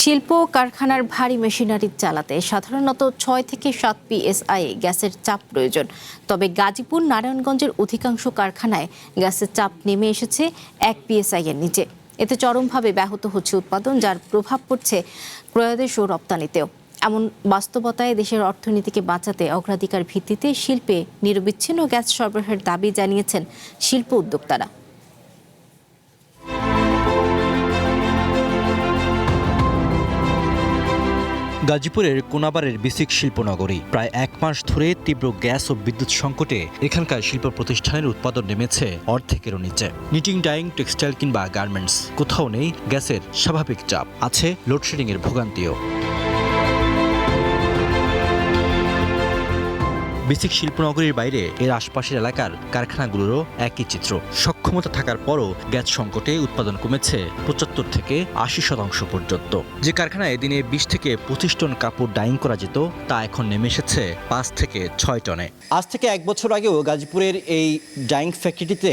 শিল্প কারখানার ভারী মেশিনারি চালাতে সাধারণত 6 থেকে 7 PSI গ্যাসের চাপ প্রয়োজন। তবে গাজীপুর নারায়ণগঞ্জের অধিকাংশ কারখানায় গ্যাসের চাপ নেমে এসেছে 1 PSI এর নিচে। এতে চরমভাবে ব্যাহত হচ্ছে উৎপাদন, যার প্রভাব পড়ছে ক্রয়াদেশ ও রপ্তানিতেও। এমন বাস্তবতায় দেশের অর্থনীতিকে বাঁচাতে অগ্রাধিকার ভিত্তিতে শিল্পে নিরবিচ্ছিন্ন গ্যাস সরবরাহের দাবি জানিয়েছেন শিল্প উদ্যোক্তারা। গাজীপুরের কোনাবাড়ের বিসিক শিল্পনগরী প্রায় 1 মাস ধরে তীব্র গ্যাস ও বিদ্যুৎ সংকটে এখানকার শিল্প প্রতিষ্ঠানের উৎপাদন নেমেছে অর্ধেকেরও নিচে। নিটিং, ডাইং, টেক্সটাইল কিংবা গার্মেন্টস, কোথাও নেই গ্যাসের স্বাভাবিক চাপ, আছে লোডশেডিং এর ভোগান্তিও। বিসিক শিল্পনগরীর বাইরে এর আশপাশের এলাকার কারখানাগুলোরও একই চিত্র। সক্ষমতা থাকার পরও গ্যাস সংকটে উৎপাদন কমেছে 75 থেকে 80% পর্যন্ত। যে কারখানায় দিনে 20 থেকে 25 টন কাপড় ডাইং করা যেত, তা এখন নেমে এসেছে 5 থেকে 6 টনে। আজ থেকে 1 বছর আগেও গাজীপুরের এই ডাইং ফ্যাক্টরিটিতে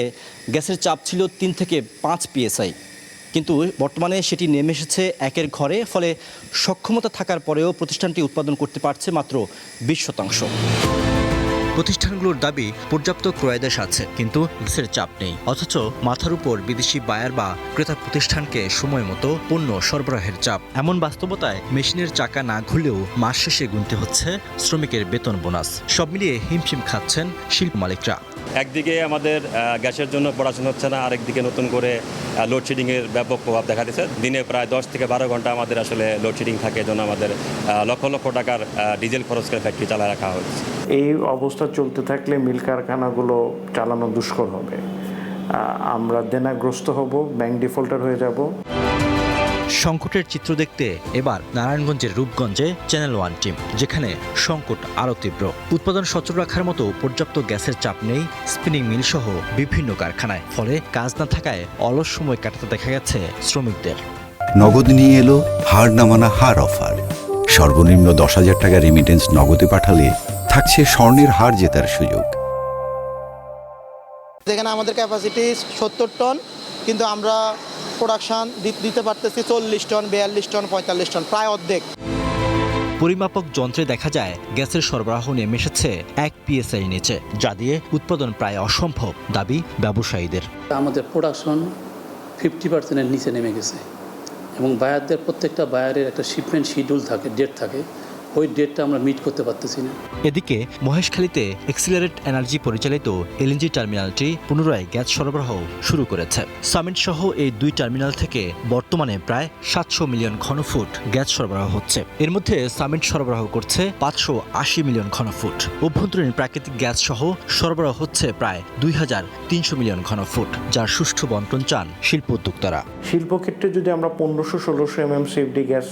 গ্যাসের চাপ ছিল 3 থেকে 5 PSI, কিন্তু বর্তমানে সেটি নেমে এসেছে 1-এর ঘরে। ফলে সক্ষমতা থাকার পরেও প্রতিষ্ঠানটি উৎপাদন করতে পারছে মাত্র 20%। প্রতিষ্ঠানগুলোর দাবি পর্যাপ্ত ক্রয়াদেশ আছে, কিন্তু গ্যাসের চাপ নেই। অথচ মাথার উপর বিদেশি বায়ার বা ক্রেতা প্রতিষ্ঠানকে সময় মতো পণ্য সরবরাহের চাপ। এমন বাস্তবতায় মেশিনের চাকা না ঘুরলেও মাস শেষে গুনতে হচ্ছে শ্রমিকের বেতন বোনাস। সব মিলিয়ে হিমশিম খাচ্ছেন শিল্প মালিকরা। একদিকে আমাদের গ্যাসের জন্য পড়াশোনা হচ্ছে না, আরেকদিকে নতুন করে লোডশেডিংয়ের ব্যাপক প্রভাব দেখা দিচ্ছে। দিনে প্রায় 10 থেকে 12 ঘন্টা আমাদের আসলে লোডশেডিং থাকে, জন্য আমাদের লক্ষ লক্ষ টাকার ডিজেল খরচ করে ফ্যাক্টরি চালায় রাখা হচ্ছে। এই অবস্থা চলতে থাকলে মিল কারখানাগুলো চালানো দুষ্কর হবে। আমরা দেনাগ্রস্ত হব, ব্যাংক ডিফল্টার হয়ে যাব। সংকটের চিত্র দেখতে এবার নারায়ণগঞ্জের রূপগঞ্জে চ্যানেল ওয়ান টিম, যেখানে সংকট আরও তীব্র। উৎপাদন সচল রাখার মতো পর্যাপ্ত গ্যাসের চাপ নেই স্পিনিং মিল সহ বিভিন্ন কারখানায়। ফলে কাজ না থাকায় অলস সময় কাটাতে দেখা গেছে শ্রমিকদের। নগদ নিয়ে এলো হার না মানা হার অফার। সর্বনিম্ন 10,000 টাকা রেমিটেন্স নগদে পাঠালে থাকছে স্বর্ণের হার জেতার সুযোগ। যেখানে আমাদের ক্যাপাসিটি 70 টন, কিন্তু আমরা প্রোডাকশন দিতে পারতেছি 40 টন, 42 টন, 45 টন, প্রায় অর্ধেক। পরিমাপক যন্ত্রে দেখা যায় গ্যাসের সরবরাহ নেমে এসেছে 1 PSI নিচে, যা দিয়ে উৎপাদন প্রায় অসম্ভব, দাবি ব্যবসায়ীদের। আমাদের প্রোডাকশন 50%-এর নিচে নেমে গেছে এবং বায়ারদের প্রত্যেকটা বায়ারের একটা শিপমেন্ট শিডিউল থাকে, ডেট থাকে, ওই ডেটটা আমরা মিট করতে পারতেছি না। এদিকে মহেশখালীতে এক্সিলারেট এনার্জি পরিচালিত এলএনজি টার্মিনালটি পুনরায় গ্যাস সরবরাহ শুরু করেছে। সামিট সহ এই 2 টার্মিনাল থেকে বর্তমানে প্রায় 700 মিলিয়ন ঘনফুট গ্যাস সরবরাহ হচ্ছে। এর মধ্যে সামিট সরবরাহ করছে 580 মিলিয়ন ঘনফুট। অভ্যন্তরীণ প্রাকৃতিক গ্যাস সহ সরবরাহ হচ্ছে প্রায় 2300 মিলিয়ন ঘনফুট, যার সুষ্ঠু বন্টন চান শিল্প উদ্যোক্তারা। শিল্পক্ষেত্রে যদি আমরা 1500-1600 MMCFD গ্যাস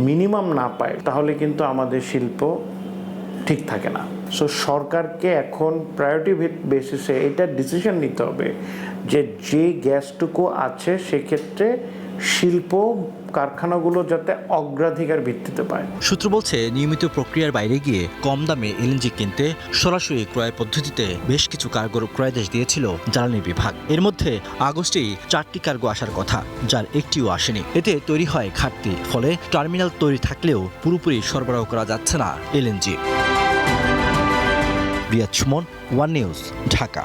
মিনিমাম না পায়, তাহলে কিন্তু আমাদের শিল্প ঠিক থাকে না। সো সরকারকে এখন প্রায়োরিটি বেসিসে এটা ডিসিশন নিতে হবে যে গ্যাসটুকু আছে সেক্ষেত্রে শিল্প কারখানাগুলো যাতে অগ্রাধিকার ভিত্তিতে পায়। সূত্র বলছে, নিয়মিত প্রক্রিয়ার বাইরে গিয়ে কম দামে এলএনজি কিনতে সরাসরি ক্রয় পদ্ধতিতে বেশ কিছু কার্গোর ক্রয়াদেশ দিয়েছিল জ্বালানি বিভাগ। এর মধ্যে আগস্টেই 4টি কার্গো আসার কথা, যার একটিও আসেনি। এতে তৈরি হয় ঘাটতি। ফলে টার্মিনাল তৈরি থাকলেও পুরোপুরি সরবরাহ করা যাচ্ছে না LNG. Riyad Sumon, One News, Dhaka.